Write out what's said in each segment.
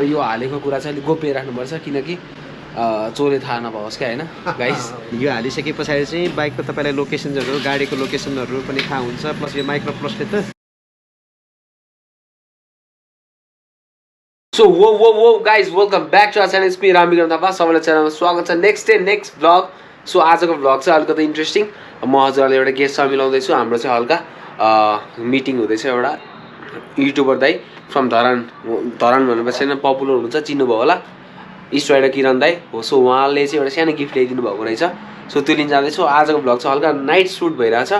यो हालेको कुरा चाहिँ अलिक गोप्य राख्नुपर्छ किनकि चोरले थाहा नपाओस् क्या होइन गाइस। यो हालिसके पछाडि चाहिँ बाइकको तपाईँलाई लोकेसन्सहरू गाडीको लोकेसनहरू पनि थाहा हुन्छ। प्लस यो माइक्रो प्लसले त सो वो guys welcome back to our channel स्पी रामविक्रम थापा। सबैलाई च्यानलमा स्वागत छ। Next vlog. सो आजको भ्लग चाहिँ अलिकति इन्ट्रेस्टिङ। म हजुरहरूले एउटा गेस्टसँग मिलाउँदैछु। हाम्रो चाहिँ हल्का मिटिङ हुँदैछ। एउटा युट्युबर दाई फ्रम धरान भनेपछि होइन पपुलर हुन्छ, चिन्नुभयो होला, इस्ट राइडर किरण दाई हो। सो उहाँले चाहिँ एउटा सानो गिफ्ट ल्याइदिनु भएको रहेछ। सो त्यो लिन जाँदैछु। आजको भ्लग चाहिँ हल्का नाइट सुट भइरहेछ,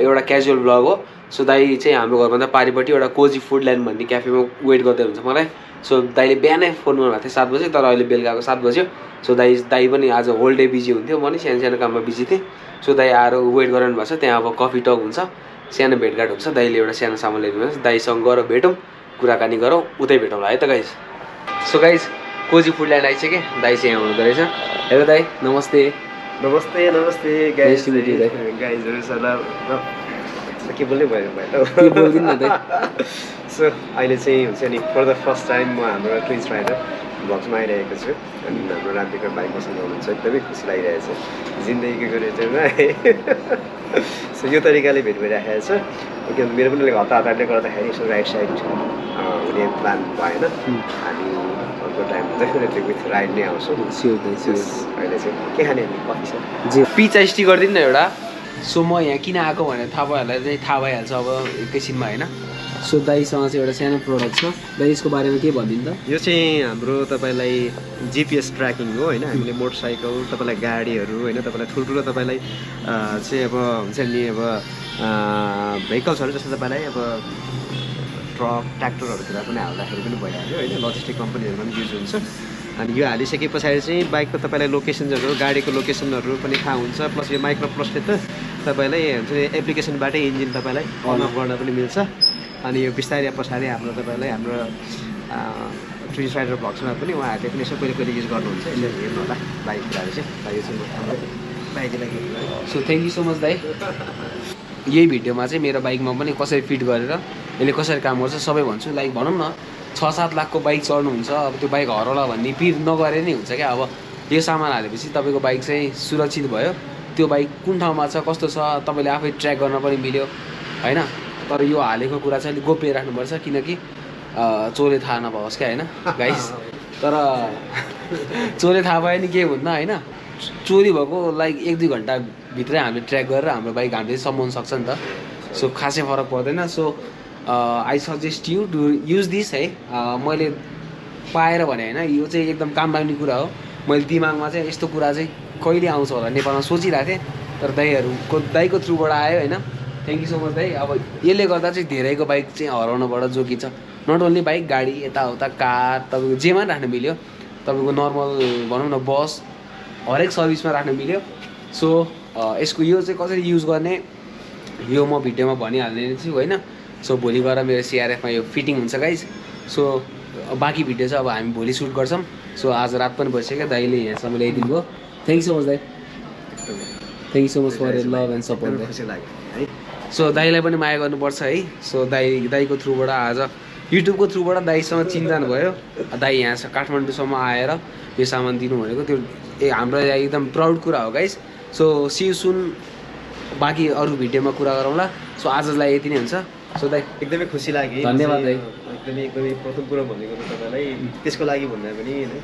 एउटा क्याजुअल भ्लग हो। सो दाई चाहिँ हाम्रो घरभन्दा पारिपट्टि एउटा कोजी फुड ल्यान्ड भन्ने क्याफेमा वेट गर्दै हुन्छ मलाई। सो दाईले बिहानै फोन गर्नुभएको थियो 7 बजे, तर अहिले बेलुकाको 7 बज्यो। सो दाई पनि आज होल डे बिजी हुन्थ्यो, म नि सानो काममा बिजी थिएँ। सो दाई आएर वेट गरिरहनु भएको छ। त्यहाँ अब कफी टक हुन्छ, सानो भेटघाट हुन्छ। दाईले एउटा सानो सामान ल्याइदिनु भएको छ। दाईसँग गएर भेटौँ, कुराकानी गरौँ, उतै भेटौँला है त guys. So guys Cozy Food Land आइसक्यो। दाई चाहिँ यहाँ हुँदो रहेछ। हेलो दाई, नमस्ते। नमस्ते गाइजहरू सल्लाह के बोल्नै भयो के बोल्दिनँ न दाई। सो अहिले चाहिँ हुन्छ नि फर द फर्स्ट टाइम म हाम्रो ट्विन्स राइडर भ्लग्समा आइरहेको छु। अनि हाम्रो रामविक्रम भाइ मसँग हुनुहुन्छ, एकदमै खुसी लागिरहेको छ जिन्दगीको रेटरमा है। सो यो तरिकाले भेट भइराखेको छ। ओके, मेरो पनि हतारले गर्दाखेरि यसो राइट साइड हुने प्लान भएन। हामी अर्को टाइम डेफिनेटली विथ राइड नै आउँछौँ। अहिले चाहिँ के खाने हामी कफी छ जे पिज्जा स्टिक गरिदिनु न एउटा। सो म यहाँ किन आएको भनेर थाहा भइहाल्छ, चाहिँ थाहा भइहाल्छ अब एकैछिनमा होइन। सो दाईसँग चाहिँ एउटा सानो प्रोडक्ट छ। दाई यसको बारेमा के भनिदिनु त? यो चाहिँ हाम्रो तपाईँलाई जिपिएस ट्र्याकिङ हो होइन। हामीले मोटरसाइकल, तपाईँलाई गाडीहरू होइन, तपाईँलाई ठुल्ठुलो तपाईँलाई चाहिँ अब हुन्छ नि अब भेहिकल्सहरू जस्तो तपाईँलाई अब ट्रक ट्र्याक्टरहरूतिर पनि हाल्दाखेरि पनि भइहाल्यो होइन। लजिस्टिक कम्पनीहरूमा पनि युज हुन्छ। अनि यो हालिसके पछाडि चाहिँ बाइकको तपाईँलाई लोकेसन्सहरू गाडीको लोकेसनहरू पनि थाहा हुन्छ। प्लस यो माइक्रो प्लसले त तपाईँलाई हुन्छ एप्लिकेसनबाटै इन्जिन तपाईँलाई अन अफ गर्न पनि मिल्छ। अनि यो बिस्तारै पछाडि हाम्रो तपाईँलाई हाम्रो ट्विन्स राइडर भ्लग्समा पनि उहाँहरूले पनि यसो कहिले युज गर्नुहुन्छ। यसो हेर्नु होला बाइक कुराहरू चाहिँ। यो चाहिँ बाइकलाई। So thank you so much दाई। यही भिडियोमा चाहिँ मेरो बाइकमा पनि कसरी फिट गरेर यसले कसरी काम गर्छ सबै भन्छु। लाइक भनौँ न 6-7 लाखको बाइक चढ्नुहुन्छ, अब त्यो बाइक हराउला भन्ने पिर नगरे नै हुन्छ क्या। अब यो सामान हालेपछि तपाईँको बाइक चाहिँ सुरक्षित भयो। त्यो बाइक कुन ठाउँमा छ, कस्तो छ, तपाईँले आफै ट्र्याक गर्न पनि मिल्यो होइन। तर यो हालेको कुरा चाहिँ अलिक गोप्य राख्नुपर्छ किनकि चोरले थाहा नपाओस् क्या होइन गाइस। तर चोरले थाहा पायो नि के हुन्न होइन। चोरी भएको लाइक 1-2 घन्टाभित्रै हामीले ट्र्याक गरेर हाम्रो बाइक हामीले समाउन सक्छ नि त। सो खासै फरक पर्दैन। So I suggest you to use this है। मैले पाएर भने होइन, यो चाहिँ एकदम काम लाग्ने कुरा हो। मैले दिमागमा चाहिँ यस्तो कुरा चाहिँ कहिले आउँछ होला नेपालमा सोचिरहेको थिएँ, तर दाईको थ्रुबाट आयो होइन। थ्याङ्क यू सो मच दाई। अब यसले गर्दा चाहिँ धेरैको बाइक चाहिँ हराउनबाट जोगिन्छ। नट ओन्ली बाइक, गाडी, यताउता कार, तपाईँको जेमा राख्न मिल्यो। तपाईँको नर्मल भनौँ न बस, हरेक सर्भिसमा राख्न मिल्यो। सो यसको यो चाहिँ कसरी युज गर्ने यो म भिडियोमा भनिहाल्ने छु होइन। सो भोलि गएर मेरो सिआरएफमा यो फिटिङ हुन्छ गाइज। सो बाँकी भिडियो चाहिँ अब हामी भोलि सुट गर्छौँ। सो आज रात पनि भइसक्यो, दाईले यहाँसम्म ल्याइदिनु भयो। थ्याङ्क यू सो मच दाई। Thank you so much for your love and support. खुसी लाग्यो है। सो दाईलाई पनि माया गर्नुपर्छ है। सो दाईको थ्रुबाट आज युट्युबको थ्रुबाट दाईसँग चिनजान भयो। दाई यहाँ काठमाडौँसम्म आएर यो सामान दिनु भनेको त्यो हाम्रो एकदम प्राउड कुरा हो guys. So see you soon. बाँकी अरू भिडियोमा कुरा गरौँला। सो आजलाई यति नै हुन्छ। सो दाई एकदमै खुसी लाग्यो। धन्यवाद दाई। एकदमै प्रथम कुरो भनेको तपाईँलाई त्यसको लागि भन्दा पनि होइन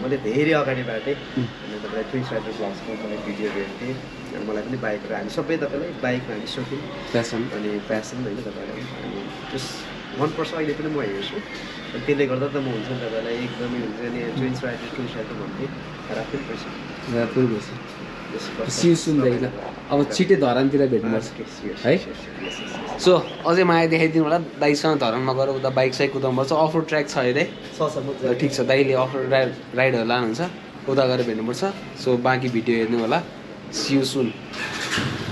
मैले धेरै अगाडिबाटै तपाईँलाई ट्विन्स राइडर भ्लग्सको मलाई भिडियो हेर्थेँ। अनि मलाई पनि बाइकहरू हामी सबै तपाईँलाई बाइकमा हामी सोख्यौँ प्यासन अनि प्यासन होइन तपाईँलाई। अनि त्यस मनपर्छ अहिले पनि म हेर्छु। अनि त्यसले गर्दा त म हुन्छ नि तपाईँलाई एकदमै हुन्छ नि ट्विन्स राइडर भन्ने राख्नै पर्छ। सिउ सुन्दै ल अब छिटै धरानतिर भेट्नुपर्छ है। सो अझै माया देखाइदिनु होला। दाइसँग धरानमा गएर उता बाइक साइक कुदाउनुपर्छ। अफ रोड ट्र्याक छ अहिले ठिक छ। दाइले अफ रोड राइडहरू लानुहुन्छ, उता गएर भेट्नुपर्छ। सो बाँकी भिडियो हेर्नु होला। See you soon.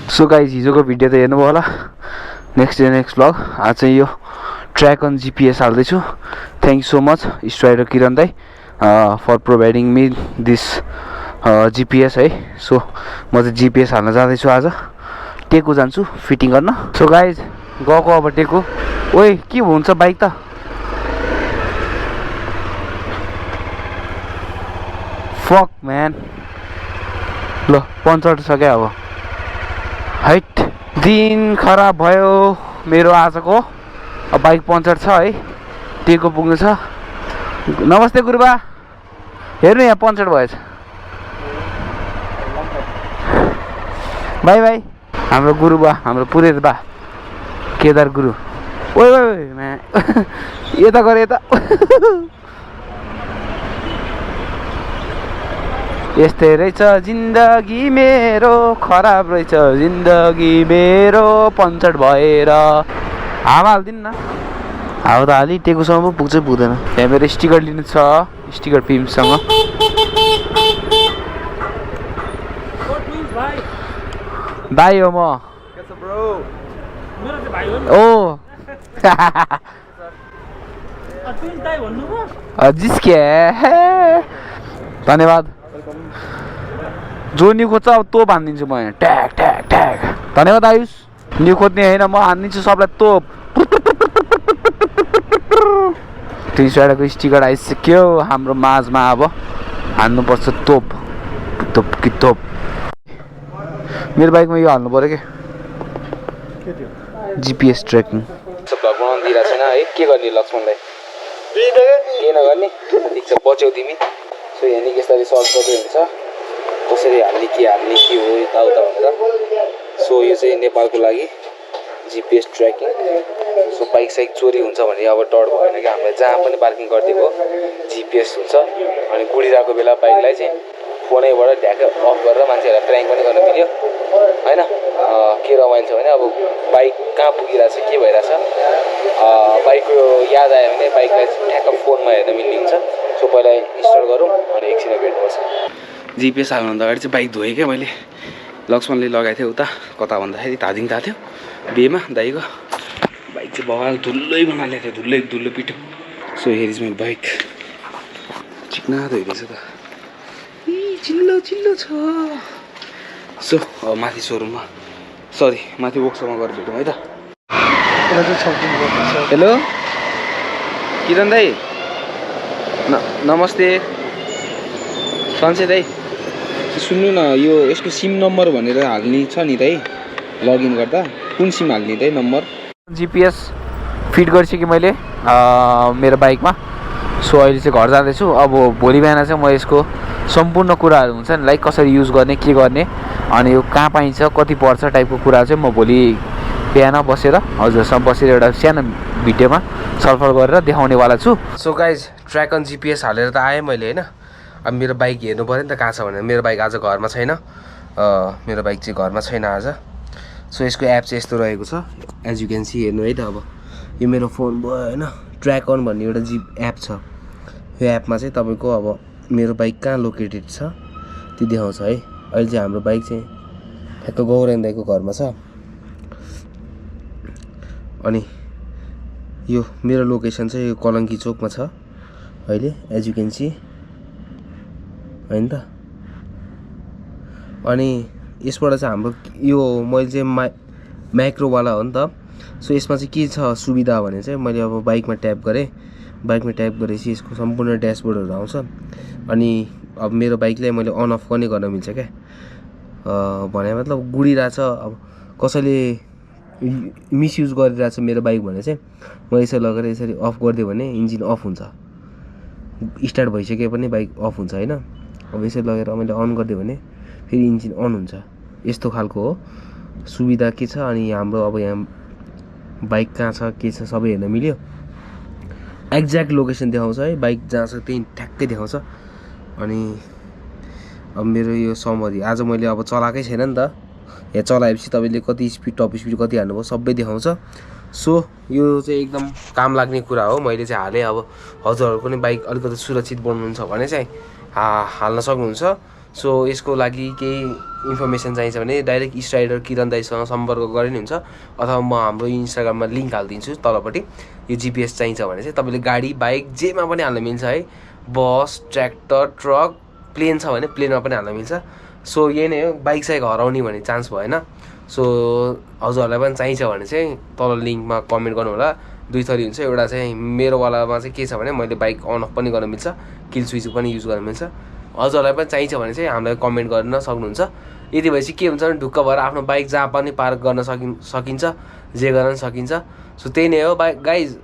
सो गाइज हिजोको भिडियो त हेर्नुभयो होला। नेक्स्ट भ्लग आज चाहिँ यो ट्र्याक अन जिपिएस हाल्दैछु। Thank you so much East Rider Kiran dai for providing me this GPS है। सो म चाहिँ जिपिएस हाल्न जाँदैछु आज। टेकु जान्छु फिटिङ गर्न। सो गाइज गएको अब टेकु। ओइ के हुन्छ बाइक त फक म्यान ल पञ्चर छ क्या अब हाइट दिन खराब भयो मेरो आजको अब बाइक पञ्चर छ है टेको पुग्नु छ नमस्ते गुरुबा हेर्नु यहाँ पञ्चर भएछ बाई बाई हाम्रो गुरुबा हाम्रो पुरेत बा केदार गुरु ओइ ओइ म्या यता गरे यता यस्तै रहेछ जिन्दगी मेरो खराब रहेछ जिन्दगी मेरो पञ्चर भएर हावा हालिदिनु न हावा त हालि टेकुसम्म पुग्छ पुग्दैन यहाँ मेरो स्टिकर लिनु छ स्टिकर फिल्मसँग दाइ हो म ओ जिस्के धन्यवाद जो न्यु खोज्छ अब तोप हानिदिन्छु म यहाँ ट्याग ट्याग ट्याग धन्यवाद आयुष न्यु खोज्ने होइन म हानिदिन्छु सबलाई तोप 300 स्टिकर आइसक्यो हाम्रो माझमा अब हान्नुपर्छ तोप तोप कि तोप मेरो बाइकमा यो हाल्नु पऱ्यो के जिपिएस ट्र्याकिङ भ्लग बनाउनु दिइरहेको छैन है के गर्ने लक्ष्मणलाई के नगर्ने ठिक छ बच्यौ तिमी सो यहाँ नि यसरी सर्च गर्दै हुन्छ कसरी हाल्ने के हो यताउता भनेर सो यो चाहिँ नेपालको लागि जिपिएस ट्र्याकिङ सो बाइक साइक चोरी हुन्छ भने अब डर भएन कि हामीलाई जहाँ पनि पार्किङ गरिदिएको जिपिएस हुन्छ अनि गुडिरहेको बेला बाइकलाई चाहिँ फोनैबाट ढ्याक्क अफ गरेर मान्छेहरूलाई ट्र्याक पनि गर्न मिल्यो होइन के रमाइलो छ भने अब बाइक कहाँ पुगिरहेछ के भइरहेछ बाइकको याद आयो भने बाइकलाई ठ्याक्क फोनमा हेर्न मिल्ने हुन्छ सो पहिला इन्स्टल गरौँ अनि एकछिन भेट्नुपर्छ जिपिएस हाल्नुभन्दा अगाडि चाहिँ बाइक धोएँ क्या मैले लक्ष्मणले लगाएको थियो उता कता भन्दाखेरि धादिङ थाहा थियो बेमा दाइको बाइक चाहिँ बगाल धुलै बनाएको थियो धुलो पिठो सो हेरिज मेरो बाइक चिक्ना धोइरहेछ त चिल्लो चिल्लो छ सो अब माथि सोरुममा सरी माथि वर्कसपमा गएर भेटौँ है त हेलो किरण दाइ नमस्ते सन्से दाइ सुन्नु न यो यसको सिम नम्बर भनेर हाल्ने छ नि दाइ लगइन गर्दा कुन सिम हाल्ने दाइ नम्बर जिपिएस फिट गरिसकेँ मैले मेरो बाइकमा सो अहिले चाहिँ घर जाँदैछु अब भोलि बिहान चाहिँ म यसको सम्पूर्ण कुराहरू हुन्छ नि लाइक कसरी युज गर्ने के गर्ने अनि यो कहाँ पाइन्छ कति पर्छ टाइपको कुरा चाहिँ म भोलि बिहान बसेर हजुरसँग बसेर एउटा सानो भिडियोमा छलफल गरेर देखाउनेवाला छु so guys track on GPS हालेर त आएँ मैले होइन अब मेरो बाइक हेर्नु पऱ्यो नि त कहाँ छ भनेर मेरो बाइक आज घरमा छैन मेरो बाइक चाहिँ घरमा छैन आज सो यसको एप चाहिँ यस्तो रहेको छ एज यु क्यान सी हेर्नु है त अब यो मेरो फोन भयो होइन ट्र्याक अन भन्ने एउटा एप छ यो एपमा चाहिँ तपाईँको अब मेरो बाइक कहाँ लोकेटेड छ त्यो देखाउँछ है अहिले चाहिँ हाम्रो बाइक चाहिँ ठ्याक्क गौरेन दाइको घरमा छ अनि यो मेरो लोकेसन चाहिँ यो कलङ्की चोकमा छ अहिले एज यु क्यान सी होइन त अनि यसबाट चाहिँ हाम्रो यो मैले चाहिँ माइक्रोवाला हो नि त सो यसमा चाहिँ के छ सुविधा भने चाहिँ मैले अब बाइकमा ट्याप गरेँ बाइकमा ट्याप गरेपछि यसको सम्पूर्ण ड्यासबोर्डहरू आउँछ अनि अब मेरो बाइकलाई मैले अन अफ पनि गर्न मिल्छ क्या भने मतलब गुडिरहेछ अब कसैले मिसयुज गरिरहेछ मेरो बाइक भने चाहिँ म यसरी लगेर यसरी अफ गरिदियो भने इन्जिन अफ हुन्छ स्टार्ट भइसके पनि बाइक अफ हुन्छ होइन अब यसरी लगेर मैले अन गरिदियो भने फेरि इन्जिन अन हुन्छ यस्तो खालको हो सुविधा के छ अनि हाम्रो अब यहाँ बाइक कहाँ छ के छ सबै हेर्न मिल्यो एक्ज्याक्ट लोकेसन देखाउँछ है बाइक जहाँ छ त्यही ठ्याक्कै देखाउँछ अनि अब मेरो यो समरी आज मैले अब चलाएकै छैन नि त यहाँ चलाएपछि तपाईँले कति स्पिड टप स्पिड कति हाल्नुभयो सबै देखाउँछ सो यो चाहिँ एकदम काम लाग्ने कुरा हो मैले चाहिँ हालेँ अब हजुरहरूको पनि बाइक अलिकति सुरक्षित बनाउनुहुन्छ भने चाहिँ हाल्न सक्नुहुन्छ सो यसको लागि केही इन्फर्मेसन चाहिन्छ भने डाइरेक्ट स्ट्राइडर किरण दाइसँग सम्पर्क गरे नि हुन्छ अथवा म हाम्रो इन्स्टाग्राममा लिङ्क हालिदिन्छु तलपट्टि यो जिपिएस चाहिन्छ भने चाहिँ तपाईँले गाडी बाइक जेमा पनि हाल्न मिल्छ है बस ट्र्याक्टर ट्रक प्लेन छ भने प्लेनमा पनि हाल्न मिल्छ सो यही नै हो बाइक साइक हराउने भन्ने चान्स भएन सो हजुरहरूलाई पनि चाहिन्छ भने चाहिँ तल लिङ्कमा कमेन्ट गर्नु होला दुई थरी हुन्छ एउटा चाहिँ मेरोवालामा चाहिँ के छ भने मैले बाइक अन अफ पनि गर्न मिल्छ किल स्विच पनि युज गर्न मिल्छ हजुरहरूलाई पनि चाहिन्छ भने चाहिँ हामीलाई कमेन्ट गर्न सक्नुहुन्छ। यति भएपछि के हुन्छ भने ढुक्क भएर आफ्नो बाइक जहाँ पनि पार्क गर्न सकिन्छ, जे गर्न सकिन्छ। सो त्यही नै हो गाइज।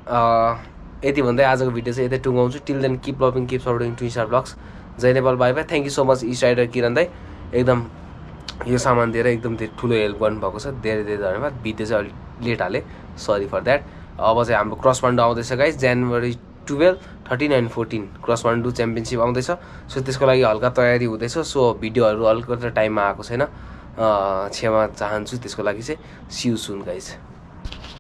यति भन्दै आजको भिडियो चाहिँ यतै टुङ्गाउँछु। Till then keep loving keep supporting to star blogs. जय Nepal, bye bye. Thank you so much East Rider Kiran dai, एकदम यो सामान दिएर एकदम ठुलो हेल्प गर्नुभएको छ। धेरै धेरै धन्यवाद। भिडियो चाहिँ अलिक लेट हालेँ, सरी फर द्याट। अब चाहिँ हाम्रो क्रस पाण्डु आउँदैछ guys, January 12, 13 and 14 cross Pandu championship आउँदैछ। सो त्यसको लागि हल्का तयारी हुँदैछ। सो भिडियोहरू अलिकति टाइममा आएको छैन, क्षमा चाहन्छु त्यसको लागि चाहिँ। See you soon guys.